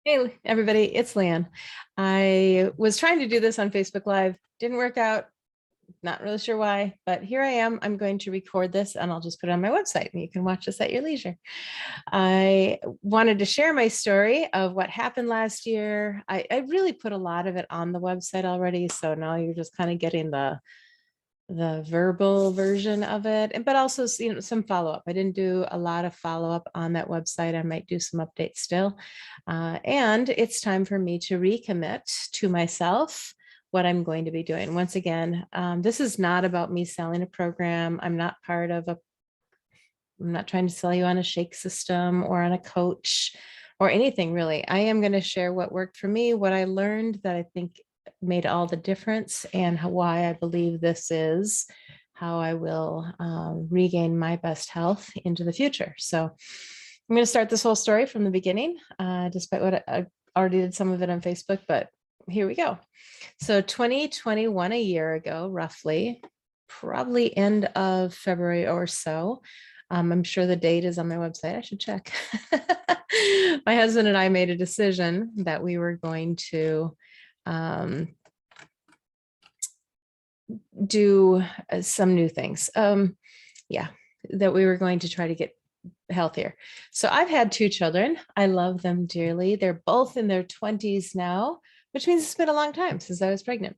Hey, everybody, it's Lan. I was trying to do this on Facebook Live, didn't work out, not really sure why, but here I am. I'm going to record this and I'll just put it on my website and you can watch this at your leisure. I wanted to share my story of what happened last year. I really put a lot of it on the website already, so now you're just kind of getting the verbal version of it, but also some follow-up. I didn't do a lot of follow-up on that website. I might do some updates still. And it's time for me to recommit to myself what I'm going to be doing. Once again, this is not about me selling a program. I'm not trying to sell you on a shake system or on a coach or anything really. I am going to share what worked for me, what I learned that I think made all the difference, and why I believe this is how I will regain my best health into the future. So I'm going to start this whole story from the beginning, despite what I already did some of it on Facebook, but here we go. So 2021, a year ago, roughly, probably end of February or so. I'm sure the date is on my website. I should check. My husband and I made a decision that we were going to do some new things. Yeah, that we were going to try to get healthier. So I've had two children. I love them dearly. They're both in their 20s now, which means it's been a long time since I was pregnant.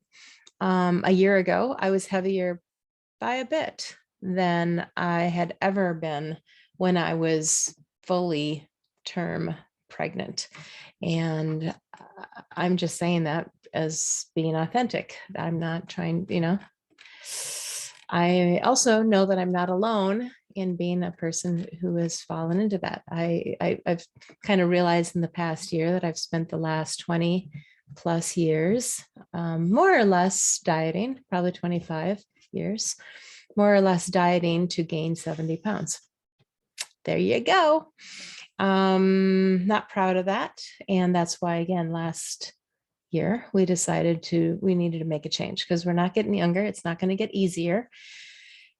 A year ago, I was heavier by a bit than I had ever been when I was fully term pregnant. And I'm just saying that as being authentic. I'm not trying, I also know that I'm not alone in being a person who has fallen into that. I've kind of realized in the past year that I've spent the last 20 plus years, more or less dieting, probably 25 years, more or less dieting to gain 70 pounds. There you go. Not proud of that. And that's why, again, last year we decided we needed to make a change because we're not getting younger. It's not going to get easier.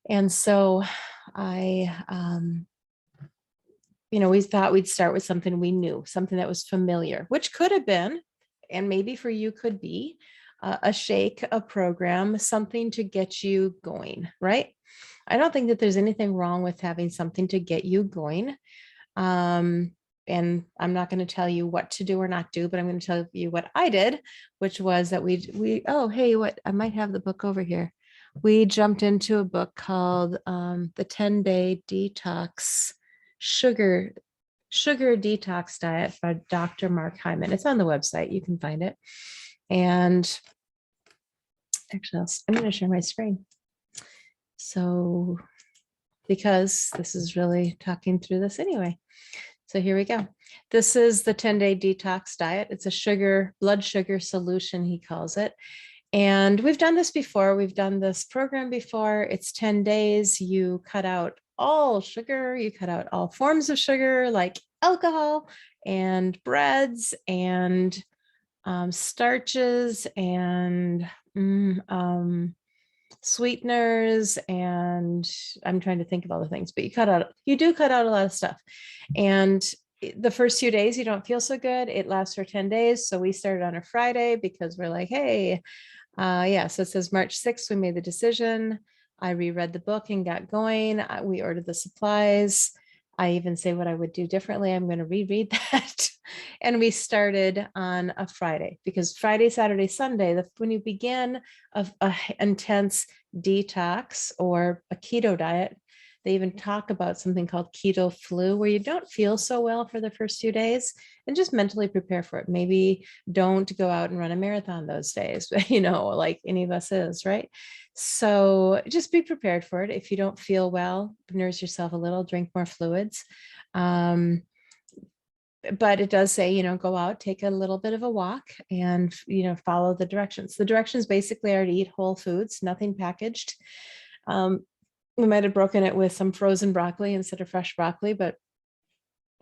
And so we thought we'd start with something we knew, something that was familiar, which could have been, and maybe for you could be, a shake, a program, something to get you going, right? I don't think that there's anything wrong with having something to get you going. And I'm not going to tell you what to do or not do, but I'm going to tell you what I did, which was that oh, hey, I might have the book over here. We jumped into a book called the 10-Day Detox Sugar Detox Diet by Dr. Mark Hyman. It's on the website. You can find it. And actually, I'm going to share my screen. So, because this is really talking through this anyway. So here we go. This is the 10-Day Detox Diet. It's a blood sugar solution, he calls it. And we've done this before. We've done this program before. It's 10 days. You cut out all sugar. You cut out all forms of sugar like alcohol and breads and starches and sweeteners, and I'm trying to think of all the things, but you do cut out a lot of stuff. And the first few days you don't feel so good. It lasts for 10 days. So we started on a Friday because we're like, hey, so it says March 6th, we made the decision. I reread the book and got going. We ordered the supplies. I even say what I would do differently. I'm going to reread that. And we started on a Friday because Friday, Saturday, Sunday, when you begin a intense detox or a keto diet, they even talk about something called keto flu, where you don't feel so well for the first few days, and just mentally prepare for it. Maybe don't go out and run a marathon those days, like any of us is, right? So just be prepared for it. If you don't feel well, nurse yourself a little, drink more fluids. But it does say, go out, take a little bit of a walk and, follow the directions. The directions basically are to eat whole foods, nothing packaged. We might have broken it with some frozen broccoli instead of fresh broccoli, but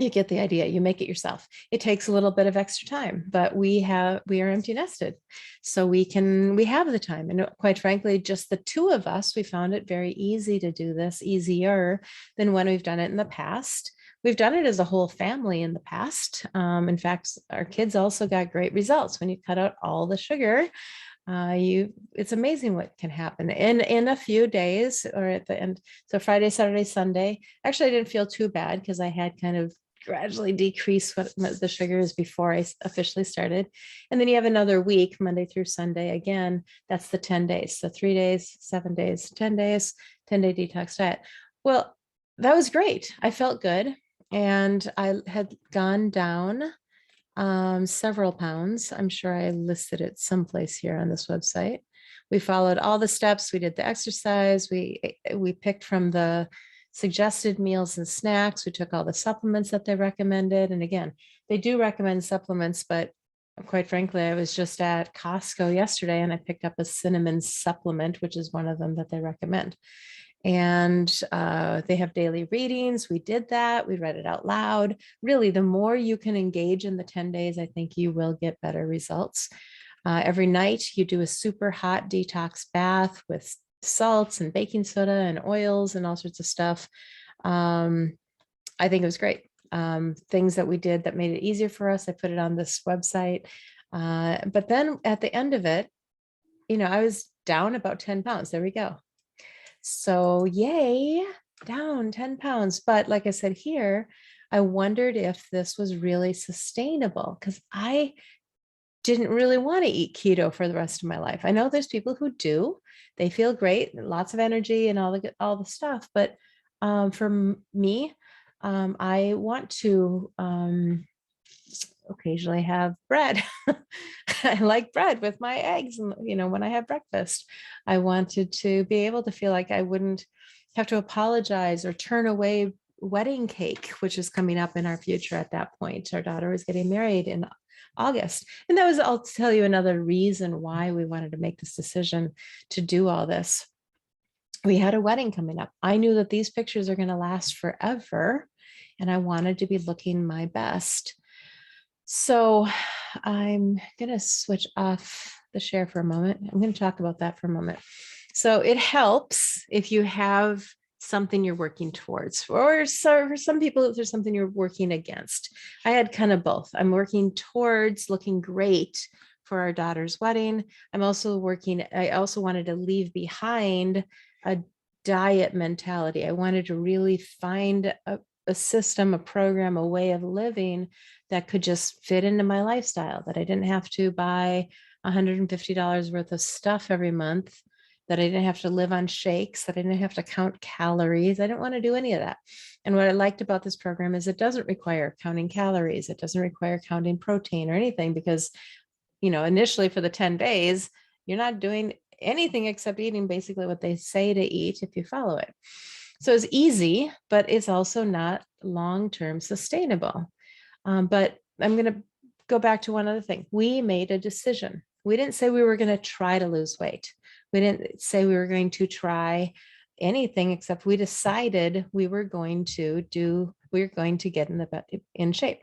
you get the idea. You make it yourself. It takes a little bit of extra time, but we are empty nested. So we have the time. And quite frankly, just the two of us, we found it very easy to do this, easier than when we've done it in the past. we've done it as a whole family in the past. In fact, our kids also got great results when you cut out all the sugar. It's amazing what can happen in a few days or at the end. So Friday, Saturday, Sunday, actually I didn't feel too bad because I had kind of gradually decreased what the sugar is before I officially started. And then you have another week, Monday through Sunday. Again, that's the 10 days. So 3 days, 7 days, 10 days, 10-day detox diet. Well, that was great. I felt good. And I had gone down several pounds. I'm sure I listed it someplace here on this website. We followed all the steps. We did the exercise. We picked from the suggested meals and snacks. We took all the supplements that they recommended. And again, they do recommend supplements, but quite frankly, I was just at Costco yesterday and I picked up a cinnamon supplement, which is one of them that they recommend. And they have daily readings. We did that. We read it out loud. Really, the more you can engage in the 10 days, I think you will get better results. Every night you do a super hot detox bath with salts and baking soda and oils and all sorts of stuff. I think it was great. Things that we did that made it easier for us. I put it on this website. But then at the end of it, I was down about 10 pounds. There we go. So yay, down 10 pounds. But like I said here, I wondered if this was really sustainable because I didn't really want to eat keto for the rest of my life. I know there's people who do. They feel great, lots of energy and all the stuff. But for me, I want to occasionally have bread. I like bread with my eggs. And, when I have breakfast, I wanted to be able to feel like I wouldn't have to apologize or turn away wedding cake, which is coming up in our future at that point. Our daughter was getting married in August. And that was, I'll tell you another reason why we wanted to make this decision to do all this. We had a wedding coming up. I knew that these pictures are going to last forever, and I wanted to be looking my best. So I'm going to switch off the share for a moment. I'm going to talk about that for a moment. So it helps if you have something you're working towards, or so for some people, if there's something you're working against. I had kind of both. I'm working towards looking great for our daughter's wedding. I also wanted to leave behind a diet mentality. I wanted to really find a system, a program, a way of living that could just fit into my lifestyle, that I didn't have to buy $150 worth of stuff every month, that I didn't have to live on shakes, that I didn't have to count calories. I didn't want to do any of that. And what I liked about this program is it doesn't require counting calories. It doesn't require counting protein or anything because, initially for the 10 days, you're not doing anything except eating basically what they say to eat if you follow it. So it's easy, but it's also not long-term sustainable. But I'm going to go back to one other thing. We made a decision. We didn't say we were going to try to lose weight. We didn't say we were going to try anything except we decided we were going to get in shape.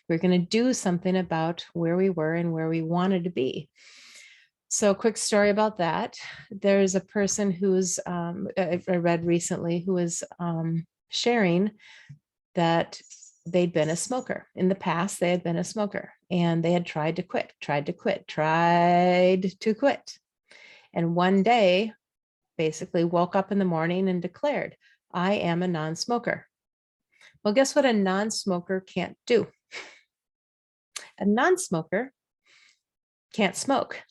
We're going to do something about where we were and where we wanted to be. So quick story about that. There's a person who's, I read recently, who was sharing that they'd been a smoker. In the past, they had been a smoker and they had tried to quit. And one day, basically woke up in the morning and declared, I am a non-smoker. Well, guess what a non-smoker can't do? A non-smoker can't smoke.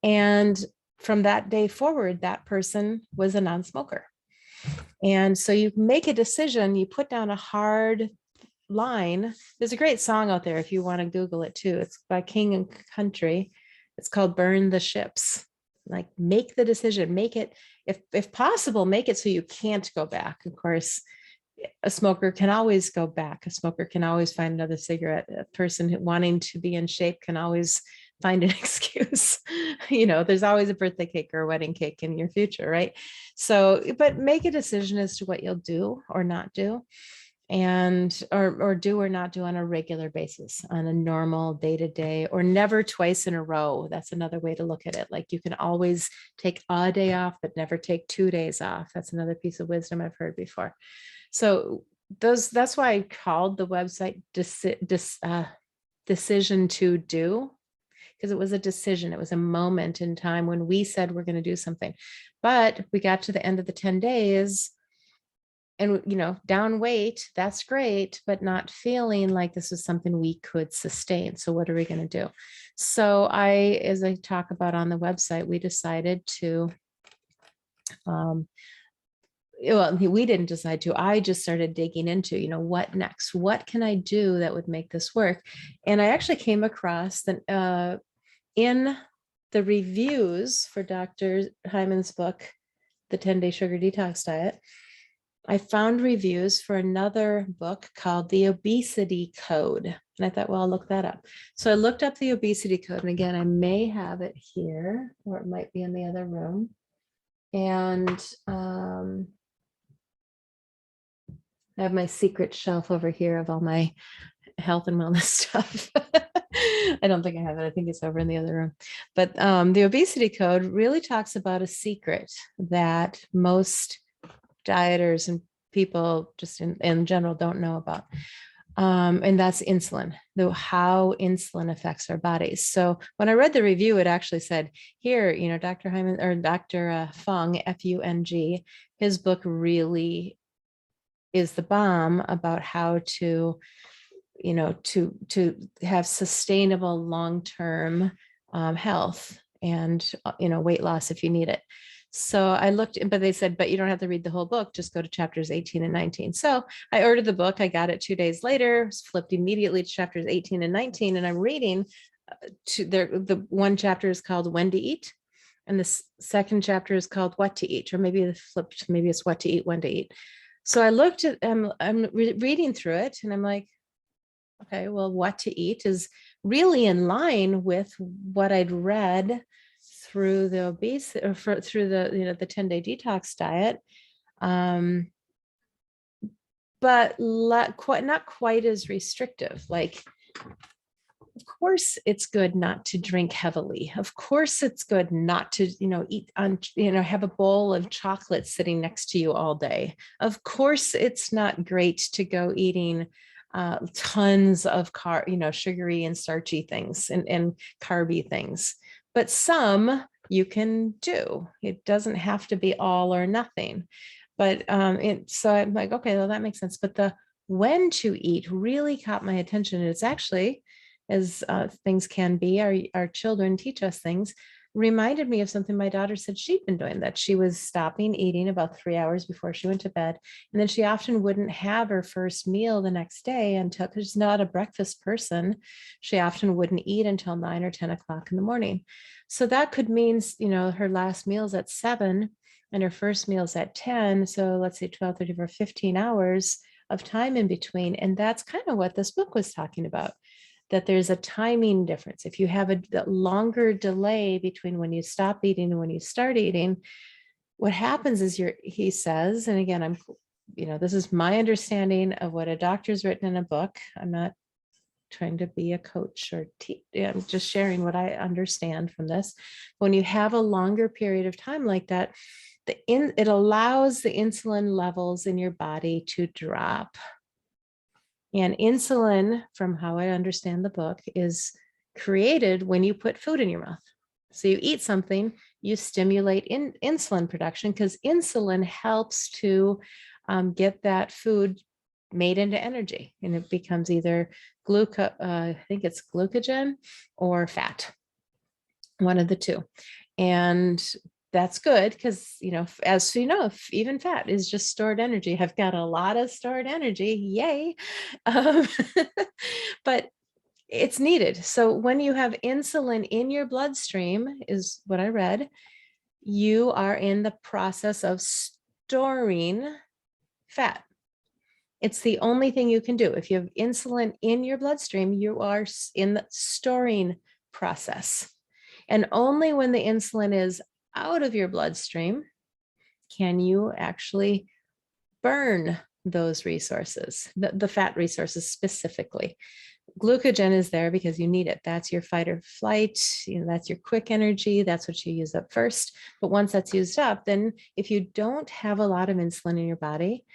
And from that day forward, that person was a non-smoker. And so you make a decision, you put down a hard line. There's a great song out there if you want to Google it too. It's by King and Country. It's called Burn the Ships. Like, make the decision, make it, if possible, make it so you can't go back. Of course, a smoker can always go back. A smoker can always find another cigarette. A person wanting to be in shape can always find an excuse. There's always a birthday cake or a wedding cake in your future, right? So, but make a decision as to what you'll do or not do, and or do or not do on a regular basis, on a normal day-to-day, or never twice in a row. That's another way to look at it. Like, you can always take a day off, but never take 2 days off. That's another piece of wisdom I've heard before. So that's why I called the website Decision to Do, because it was a decision. It was a moment in time when we said we're going to do something. But we got to the end of the 10 days and, down weight, that's great, but not feeling like this was something we could sustain. So what are we going to do? So as I talk about on the website, we decided to, well, we didn't decide to, I just started digging into, what next? What can I do that would make this work? And I actually came across in the reviews for Dr. Hyman's book, The 10-Day Sugar Detox Diet, I found reviews for another book called The Obesity Code. And I thought, well, I'll look that up. So I looked up the Obesity Code. And again, I may have it here, or it might be in the other room. And I have my secret shelf over here of all my health and wellness stuff. I don't think I have it. I think it's over in the other room. But the Obesity Code really talks about a secret that most dieters and people just in general don't know about. And that's insulin, how insulin affects our bodies. So when I read the review, it actually said here, Dr. Hyman or Dr. Fung, F-U-N-G, his book really is the bomb about how to have sustainable long-term health and, weight loss if you need it. So I looked, but they said, but you don't have to read the whole book, just go to chapters 18 and 19. So I ordered the book. I got it 2 days later, flipped immediately to chapters 18 and 19. And I'm reading the one chapter is called When to Eat. And the second chapter is called What to Eat, or maybe flipped, maybe it's What to Eat, When to Eat. So I looked at, I'm reading through it and I'm like, okay, well, What to Eat is really in line with what I'd read through the through the 10-day detox diet, but not quite as restrictive. Like, of course, it's good not to drink heavily. Of course, it's good not to eat on have a bowl of chocolate sitting next to you all day. Of course, it's not great to go eating tons of sugary and starchy things and carby things. But some you can do. It doesn't have to be all or nothing. But so I'm like, okay, well, that makes sense. But the when to eat really caught my attention. It's actually, as things can be, our children teach us things, reminded me of something my daughter said she'd been doing, that she was stopping eating about 3 hours before she went to bed. And then she often wouldn't have her first meal the next day until, because she's not a breakfast person, she often wouldn't eat until 9 or 10 o'clock in the morning. So that could mean, her last meal's at 7 and her first meal's at 10. So let's say 12, 34, 15 hours of time in between. And that's kind of what this book was talking about, that there's a timing difference. If you have a longer delay between when you stop eating and when you start eating, what happens is he says, and again, this is my understanding of what a doctor's written in a book. I'm not trying to be a coach or I'm just sharing what I understand from this. When you have a longer period of time like that, it allows the insulin levels in your body to drop. And insulin, from how I understand the book, is created when you put food in your mouth. So you eat something, you stimulate insulin production, because insulin helps to get that food made into energy, and it becomes either I think it's glycogen or fat, one of the two. And that's good because, as you know, even fat is just stored energy. I've got a lot of stored energy. Yay. But it's needed. So when you have insulin in your bloodstream, is what I read, you are in the process of storing fat. It's the only thing you can do. If you have insulin in your bloodstream, you are in the storing process. And only when the insulin is out of your bloodstream can you actually burn those resources, the fat resources specifically. Glycogen is there because you need it. That's your fight or flight. That's your quick energy. That's what you use up first. But once that's used up, then if you don't have a lot of insulin in your body,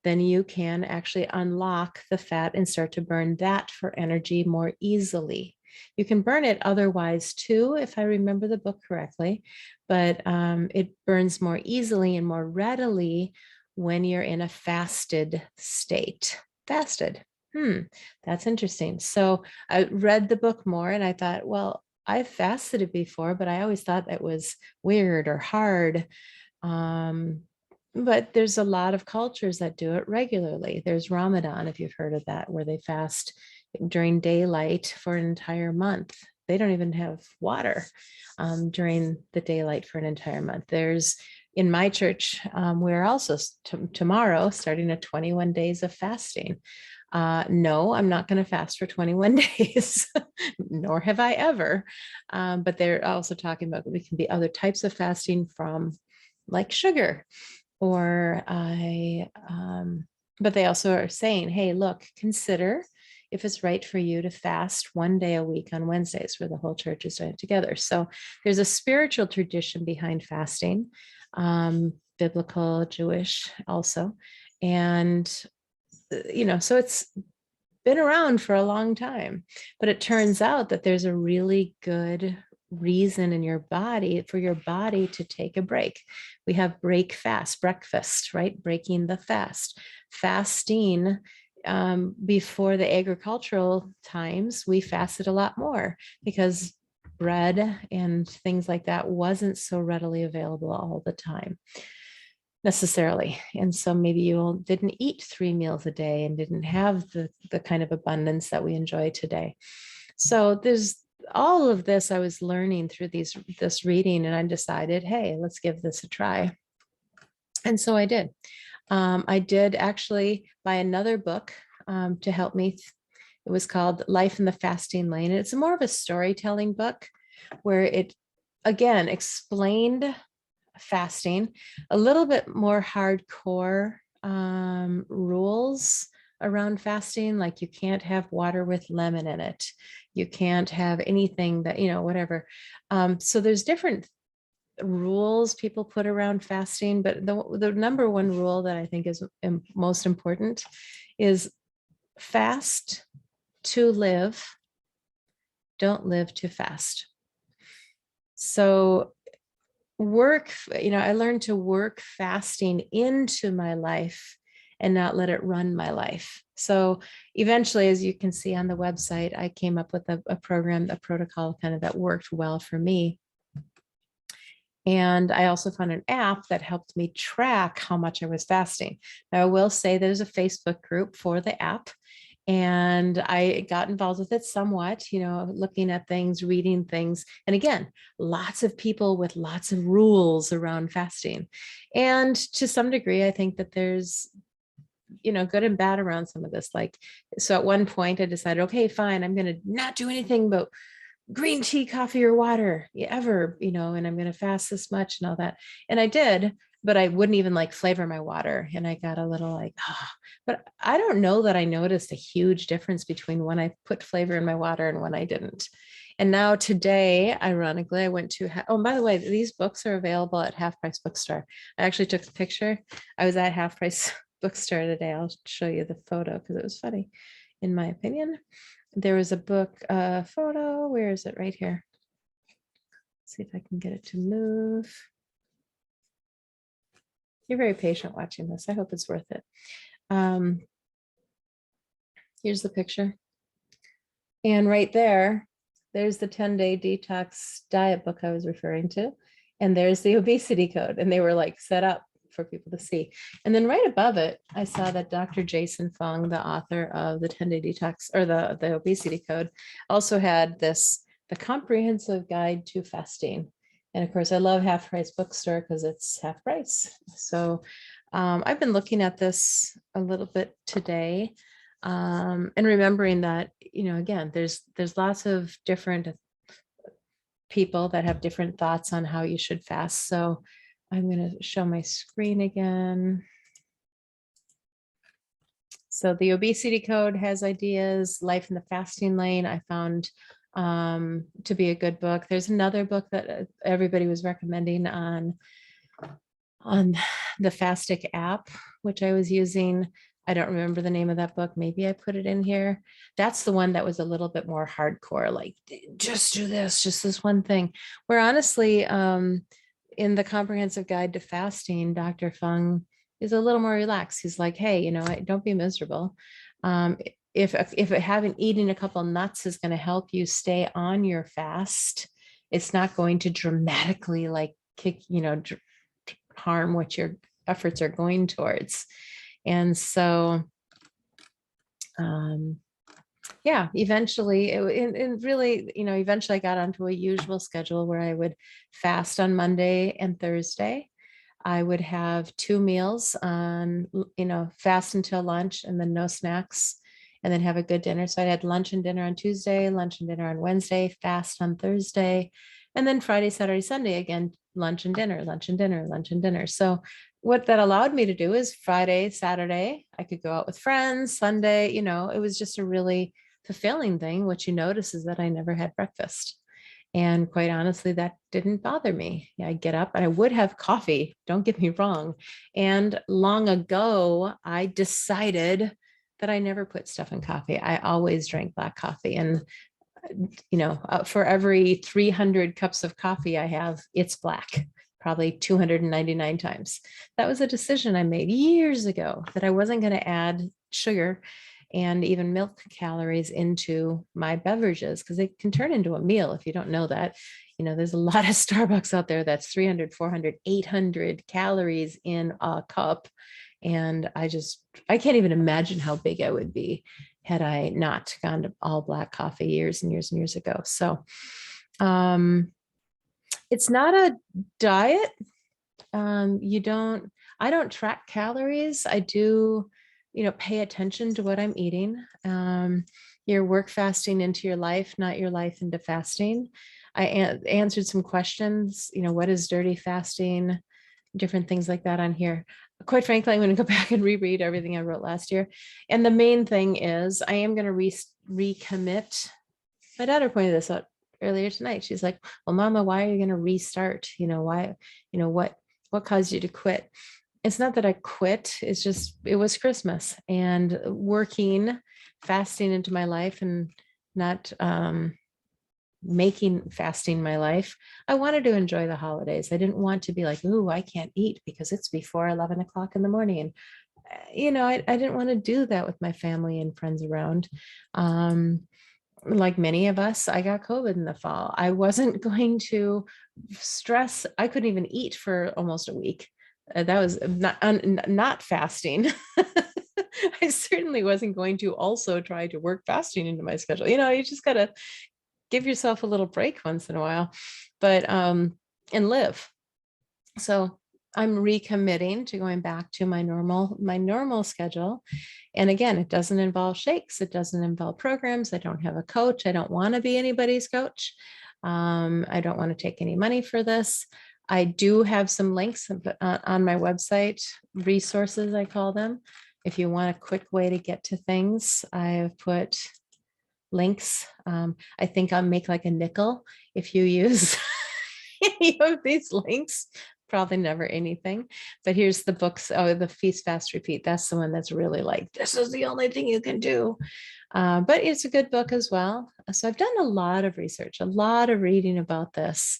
then you can actually unlock the fat and start to burn that for energy more easily. You can burn it otherwise too, if I remember the book correctly, but it burns more easily and more readily when you're in a fasted state. Fasted. That's interesting. So I read the book more and I thought, well, I've fasted it before, but I always thought that was weird or hard. But there's a lot of cultures that do it regularly. There's Ramadan, if you've heard of that, where they fast during daylight for an entire month. They don't even have water during the daylight for an entire month. There's in my church, we're also tomorrow starting a 21 days of fasting. No, I'm not going to fast for 21 days, nor have I ever. But they're also talking about we can be other types of fasting from like sugar or but they also are saying, hey, look, consider if it's right for you to fast 1 day a week on Wednesdays where the whole church is doing it together. So there's a spiritual tradition behind fasting, biblical, Jewish also. And, so it's been around for a long time, but it turns out that there's a really good reason in your body for your body to take a break. We have break fast, breakfast, right? Breaking the fast. Fasting, before the agricultural times, we fasted a lot more because bread and things like that wasn't so readily available all the time necessarily. And so maybe you didn't eat 3 meals a day and didn't have the kind of abundance that we enjoy today. So there's all of this I was learning through this reading, and I decided, hey, let's give this a try. And so I did. I did actually buy another book to help me. It was called Life in the Fasting Lane. And it's more of a storytelling book where it, again, explained fasting, a little bit more hardcore rules around fasting, like you can't have water with lemon in it. You can't have anything that, whatever. So there's different rules people put around fasting, but the number one rule that I think is most important is fast to live, don't live to fast. So I learned to work fasting into my life and not let it run my life. So eventually, as you can see on the website, I came up with a program, a protocol kind of that worked well for me. And I also found an app that helped me track how much I was fasting. Now, I will say there's a Facebook group for the app, and I got involved with it somewhat, looking at things, reading things. And again, lots of people with lots of rules around fasting. And to some degree, I think that there's, good and bad around some of this. So at one point I decided, okay, fine, I'm going to not do anything but green tea, coffee, or water ever, and I'm going to fast this much and all that. And I did, but I wouldn't even flavor my water. And I got a little but I don't know that I noticed a huge difference between when I put flavor in my water and when I didn't. And now today, ironically, I went to, oh, by the way, these books are available at Half Price Bookstore. I actually took a picture. I was at Half Price Bookstore today. I'll show you the photo because it was funny, in my opinion. There was a book photo. Where is it? Right here. Let's see if I can get it to move. You're very patient watching this. I hope it's worth it. Here's the picture. And right there's the 10-day detox diet book I was referring to. And there's the obesity code. And they were set up for people to see. And then right above it, I saw that Dr. Jason Fung, the author of the 10-day detox or the obesity code, also had the comprehensive guide to fasting. And of course, I love Half Price Bookstore because it's half price. So I've been looking at this a little bit today and remembering that, again, there's lots of different people that have different thoughts on how you should fast. So I'm going to show my screen again. So the Obesity Code has ideas. Life in the Fasting Lane, I found to be a good book. There's another book that everybody was recommending on the Fastic app, which I was using. I don't remember the name of that book. Maybe I put it in here. That's the one that was a little bit more hardcore, like just do this, just this one thing. Where honestly, in the Comprehensive Guide to Fasting, Dr. Fung is a little more relaxed. He's like, hey, you know, don't be miserable. If having eating a couple nuts is going to help you stay on your fast, it's not going to dramatically like kick, you know, harm what your efforts are going towards. And so, yeah, eventually and really, you know, eventually I got onto a usual schedule where I would fast on Monday and Thursday. I would have 2 meals on, you know, fast until lunch and then no snacks, and then have a good dinner. So I had lunch and dinner on Tuesday, lunch and dinner on Wednesday, fast on Thursday, and then Friday, Saturday, Sunday, again, lunch and dinner, lunch and dinner, lunch and dinner. So what that allowed me to do is Friday, Saturday, I could go out with friends. Sunday, you know, it was just a really fulfilling thing. What you notice is that I never had breakfast. And quite honestly, that didn't bother me. Yeah, I get up and I would have coffee, don't get me wrong. And long ago, I decided that I never put stuff in coffee. I always drank black coffee. And, you know, for every 300 cups of coffee I have, it's black, probably 299 times. That was a decision I made years ago, that I wasn't going to add sugar and even milk calories into my beverages, because they can turn into a meal if you don't know that. You know, there's a lot of Starbucks out there that's 300, 400, 800 calories in a cup. And I can't even imagine how big I would be had I not gone to all black coffee years and years and years ago. So it's not a diet. I don't track calories. I do, you know, pay attention to what I'm eating. You're work fasting into your life, not your life into fasting. I answered some questions, you know, what is dirty fasting, different things like that on here. Quite frankly, I'm going to go back and reread everything I wrote last year. And the main thing is I am going to recommit. My daughter pointed this out earlier tonight. She's like, well, Mama, why are you going to restart? You know, why, you know, what caused you to quit? It's not that I quit. It's just, it was Christmas and working, fasting into my life and not making fasting my life. I wanted to enjoy the holidays. I didn't want to be like, ooh, I can't eat because it's before 11 o'clock in the morning. And, you know, I didn't want to do that with my family and friends around. Like many of us, I got COVID in the fall. I wasn't going to stress. I couldn't even eat for almost a week. That was not fasting. I certainly wasn't going to also try to work fasting into my schedule. You know, you just got to give yourself a little break once in a while, but, and live. So I'm recommitting to going back to my normal schedule. And again, it doesn't involve shakes. It doesn't involve programs. I don't have a coach. I don't want to be anybody's coach. I don't want to take any money for this. I do have some links on my website, resources, I call them. If you want a quick way to get to things, I have put links. I think I'll make like a nickel if you use any of these links. Probably never anything, but here's the books. Oh, the Feast, Fast, Repeat. That's the one that's really like, this is the only thing you can do. But it's a good book as well. So I've done a lot of research, a lot of reading about this,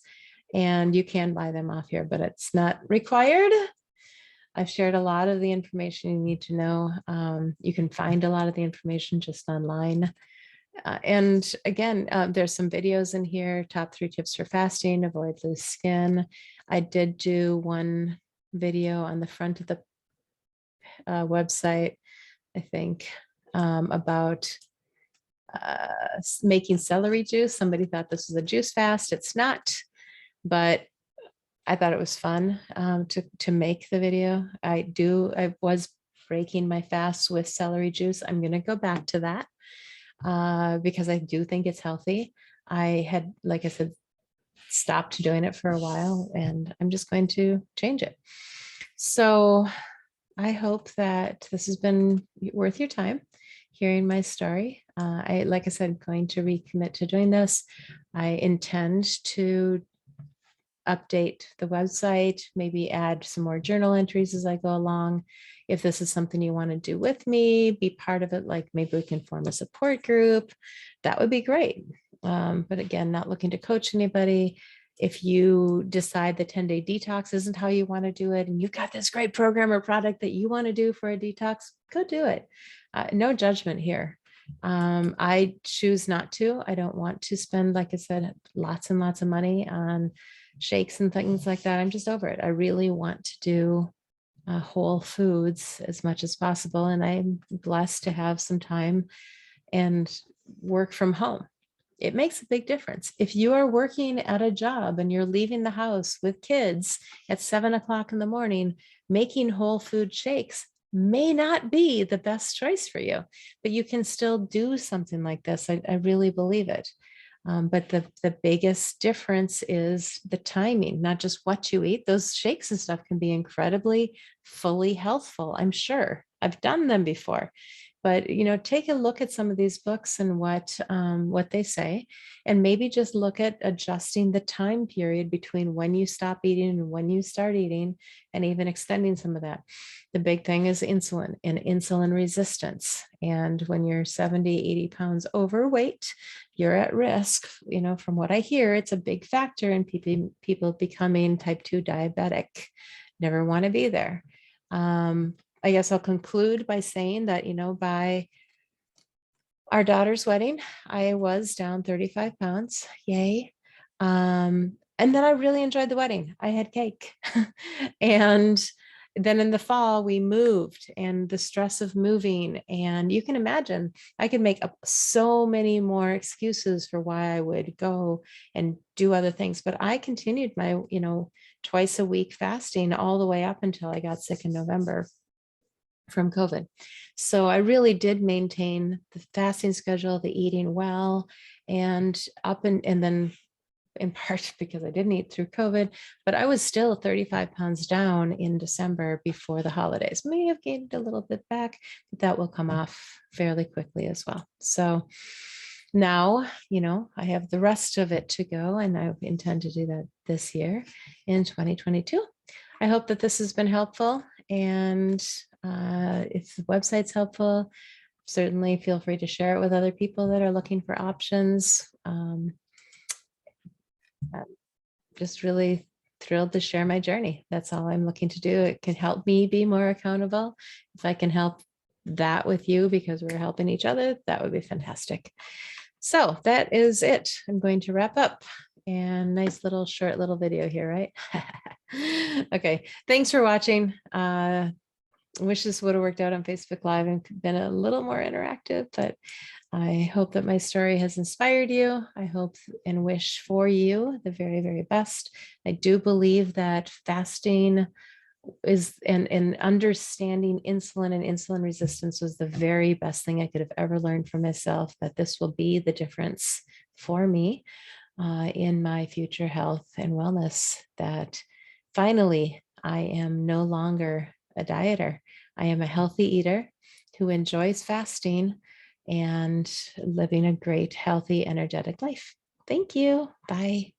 and you can buy them off here, but it's not required. I've shared a lot of the information you need to know. You can find a lot of the information just online. And again, there's some videos in here, top 3 tips for fasting, avoid loose skin. I did do one video on the front of the website, I think, about making celery juice. Somebody thought this was a juice fast. It's not, but I thought it was fun to make the video. I was breaking my fast with celery juice. I'm going to go back to that. Because I do think it's healthy. I had, like I said, stopped doing it for a while, and I'm just going to change it. So I hope that this has been worth your time hearing my story. Like I said, going to recommit to doing this. I intend to update the website, maybe add some more journal entries as I go along. If this is something you want to do with me, be part of it, like maybe we can form a support group, that would be great. But again, not looking to coach anybody. If you decide the 10-day detox isn't how you want to do it, and you've got this great program or product that you want to do for a detox, go do it. No judgment here. I choose not to. I don't want to spend, like I said, lots and lots of money on shakes and things like that. I'm just over it. I really want to do whole foods as much as possible. And I'm blessed to have some time and work from home. It makes a big difference. If you are working at a job and you're leaving the house with kids at 7 o'clock in the morning, making whole food shakes may not be the best choice for you, but you can still do something like this. I really believe it. But the biggest difference is the timing, not just what you eat. Those shakes and stuff can be incredibly fully healthful. I'm sure I've done them before. But, take a look at some of these books and what they say, and maybe just look at adjusting the time period between when you stop eating and when you start eating, and even extending some of that. The big thing is insulin and insulin resistance. And when you're 70, 80 pounds overweight, you're at risk. From what I hear, it's a big factor in people becoming type 2 diabetic. Never want to be there. I guess I'll conclude by saying that, by our daughter's wedding, I was down 35 pounds. Yay. And then I really enjoyed the wedding. I had cake. And then in the fall, we moved, and the stress of moving. And you can imagine, I could make up so many more excuses for why I would go and do other things. But I continued my, twice a week fasting all the way up until I got sick in November from COVID. So I really did maintain the fasting schedule, the eating well, and then in part because I didn't eat through COVID, but I was still 35 pounds down in December before the holidays. May have gained a little bit back, but that will come off fairly quickly as well. So now, I have the rest of it to go, and I intend to do that this year in 2022. I hope that this has been helpful. And if the website's helpful, certainly feel free to share it with other people that are looking for options. I'm just really thrilled to share my journey. That's all I'm looking to do. It can help me be more accountable. If I can help that with you because we're helping each other, that would be fantastic. So that is it. I'm going to wrap up. And nice short little video here, right? Okay, thanks for watching. Wish this would have worked out on Facebook Live and been a little more interactive, but I hope that my story has inspired you. I hope and wish for you the very, very best. I do believe that fasting is and understanding insulin and insulin resistance was the very best thing I could have ever learned from myself, that this will be the difference for me in my future health and wellness, that finally I am no longer a dieter. I am a healthy eater who enjoys fasting and living a great, healthy, energetic life. Thank you. Bye.